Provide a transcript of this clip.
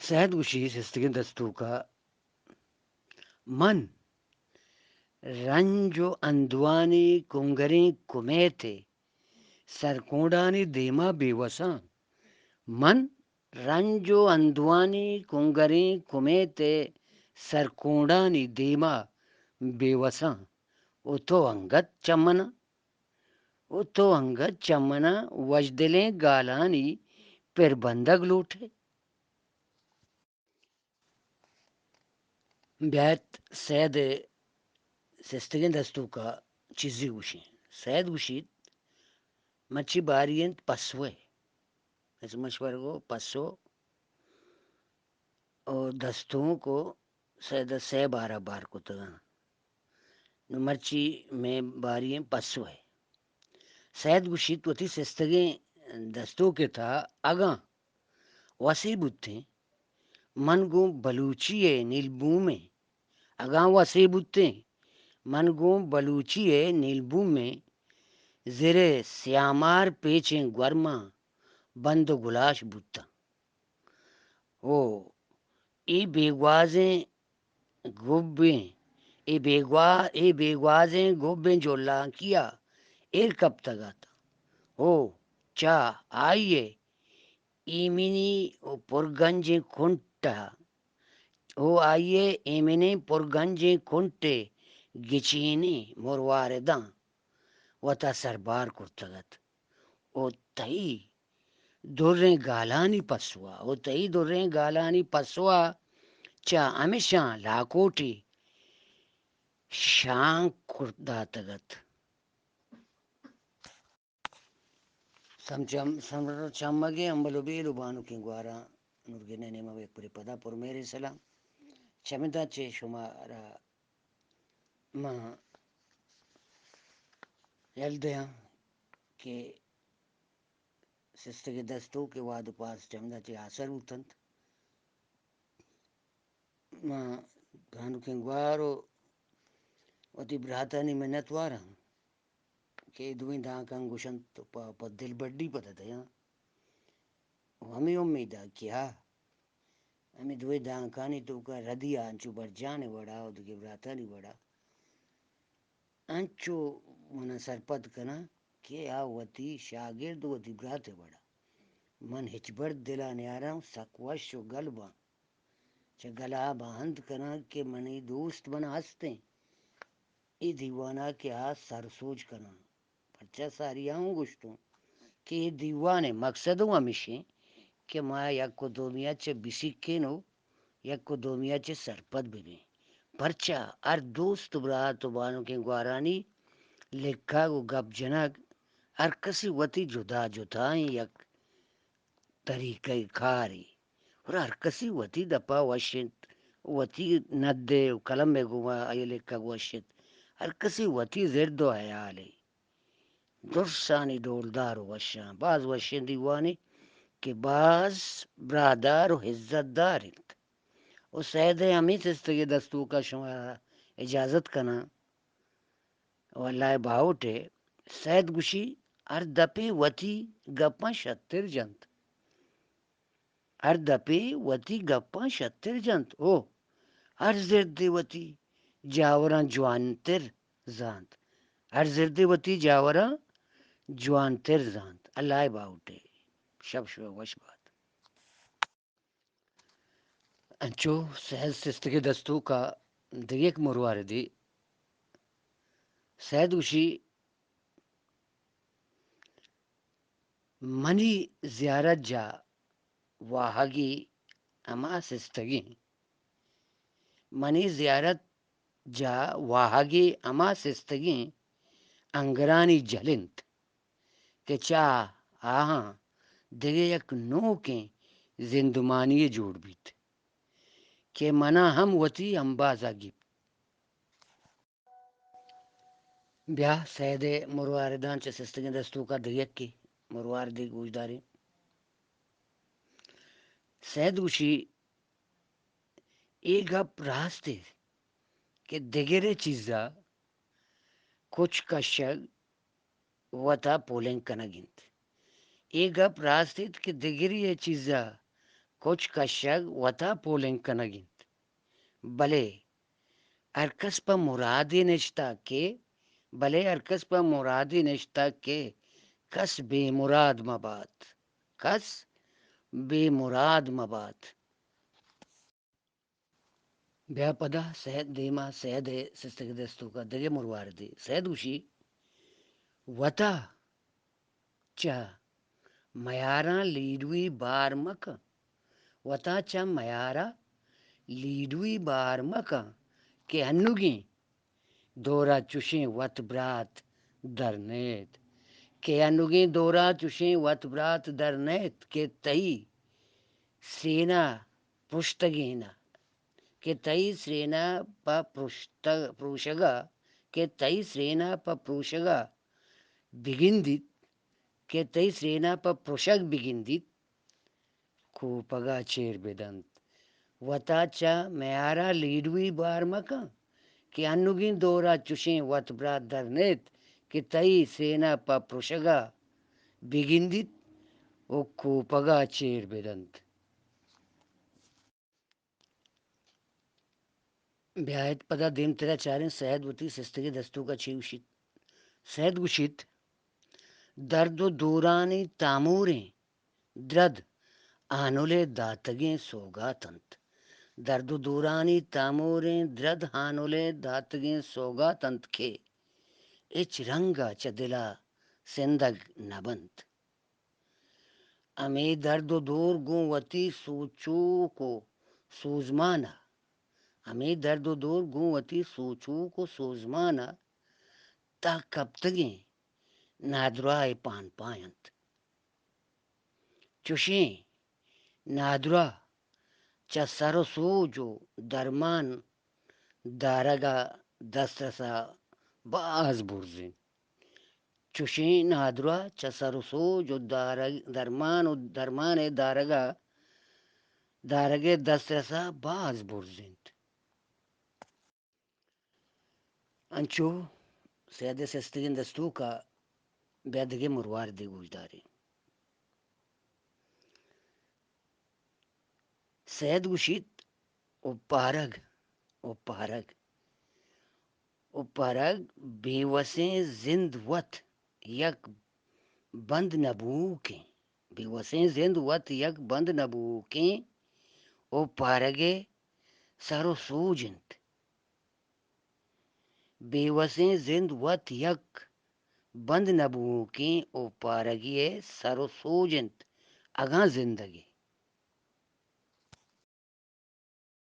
سعد گوشی سستگی دستو کا من رنج و اندوانی کنگریں کمیتے سرکوڈانی دیما بے وساں من رنج و اندوانی کنگریں کمیتے سرکوڈانی دیما بے وساں اتو انگت چمنا اتو انگت چمنا وجدلیں گالانی پر بندگ لوٹے بیت سید سستگین دستو کا چیزی گوشی سید گوشید مچی بارینت پسوے اس مشور کو پسو اور دستوں کو سید سے بارہ بار کو تگا نو مرچی میں بارین پسوے سید گوشید وتی سستگیں دستوں کے تھا اگاں وسی بتے من گو بلوچی ہے نیلبو میں اگاں وسی بتے من گو بلوچی ہے نیلبو میں زرے سیامار پیچیں گورما بند گلاش بوتا او ای بیگوازیں گوبیں ای بیگوازیں گوبیں جو لانکیا ایر کب تک آتا ہو چا آئیے ایمنی پرگنج کھنٹا او آئیے ایمنی پرگنج کھنٹے گچینی مروارداں وتا سربار کرتگت او تئی دریں گالانی پسوا او تئی دریں گالانی پسوا چا ہمیشہ لاکوٹی شان کرداتگت چمگے انبلو بیلو بانو کی گوارا نورگنے نیمہ ایک پوری پدا پر میرے سلام چمدہ چے شمارا ماں یلدیاں کہ سستگی دستوں کے واد پاس چمدہ چے آسر ہوتنت ماں گانو کی گوارو وتی براتانی منت وارا کہ دوئیں داکان گوشنت پا دل بڈی پتہ تھا ہمیں امیدہ کیا ہمیں دوئے دانکانی تو کا ردی انچو بر جانے وڑا اور دو براتانی وڑا انچو منا سرپد کنا کہ آ وتی شاگرد وتی براتے وڑا من ہچ بڑ دلا نیارا سک وش و گلبا چا گلا باہند کنا کہ منی دوست بنا ہستے ای دیوانا کہ آ سر سوچ کنا پرچا ساری آؤں گشتوں کہ یہ دیوانے مقصد ہوں ہمیشہ کہ ما یک کو دومیا چے بسکینو یک کو دومیا چے سرپد بھی پرچا ہر دوست برات بانو کے گوارانی لکھا گو گپ جنگ ہر کسی وتی جدا جتائیں یک طریقہ کاری اور ہر کسی وتی دپا وشت وتی ندے قلم میں گوا ای لکھا وشت ہر کسی وتی زرد و حیالے درسانی دولدار و وشاں بعض وشیں دیوانے کہ بعض برادر و عزت دارت و سید ہمیں سستگی دستو کا شما اجازت کنا واللہ باوٹے سید گوشی ہر دپے وتی گپاں شتر جنت ہر دپے وتی گپاں شتر جنت او ہر زردے وتی جاوراں جوانتر زانت ہر زردے وتی جاوراں جوانتر زانت اللہ باوٹے شب شو وش بات انچو سہل سستگی دستو کا دیک مرواردی سید گوشی منی زیارت جا واہگی اما سستگی منی زیارت جا واہگی اما سستگی انگرانی جلنت کہ چا آہاں دیگے یک نوکیں زندمانی جوڑ بیت کہ منا ہم وتی انبازا گپ بیا سید مرواردان چا سستگی دستو کا دیک کی مرواردی گوشداری سید گوشی ای گپ راستے کہ دگرے چیزا کچھ کشگ وتا پولنگ کنگنت ای گپ راستے کہ دگری یہ چیزا کچھ کشگ وطا پولنگ کنگند بلے ارکس پا مرادی نشتا کہ بلے ارکس پا مرادی نشتا کہ کس بے مراد مباد کس بے مراد مباد بیا پدا سید دیما سید سستگ دستو کا دگے مرواردی سید وشی وطا چا میاراں لیڈوی بار مکہ وطا چا میارا لیڈوی بار مکہ کہ ہنگیں دورا چوشیں وت برات در نیت کہ ہنگیں دورا چوشیں وت برات در نیت کہ تئی سرینا پرشتگینہ کہ تئی سرینا پروشگا کہ تئی سرینا پروشگا بگندit کہ تئی سرینا پروشگ بگندit کوپگا چیر بدنت وطا چا میارا لیڈوی بار مکہ کہ ہنگیں دورا چوشیں وت برات در نیت کہ تئی سرینا پروشگا بگندit او کوپگا چیر بدنت بیایت پدا دیم تیرا چاریں سید وتی سستگی دستو کا چی وشید سید گوشید درد و دورانی تاموریں درد آنولے داتگیں سوگاتنت درد و دورانی تاموریں درد ہانولے داتگیں سوگاتنت کہ ہچ رنگا چا دلا سندگ نبنت ہمیں درد و دور گوں وتی سوچوک و سوزمانا ہمیں درد و دور گوں وتی سوچوک و سوزمانا تا کب تگیں نادرائے پان پاینت چوشیں نادرا چا سر و سوج و درمان دارگا دسترسا باز برزین چوشیں نادرا چا سر و سوج و درمان دارگے دسترسا باز برزینت انچو سید سستگین دستو کا بیادگے مروار دی گوشداری سید گوشید او پارگ بے وسیں زند وت یک بند نبوکیں بے وسیں زند وت یک بند نبوکیں او پارگے سر و سوجنت بے وسیں زند وت یک بند نبوکیں او پارگی سر و سوجنت اگاں زندگی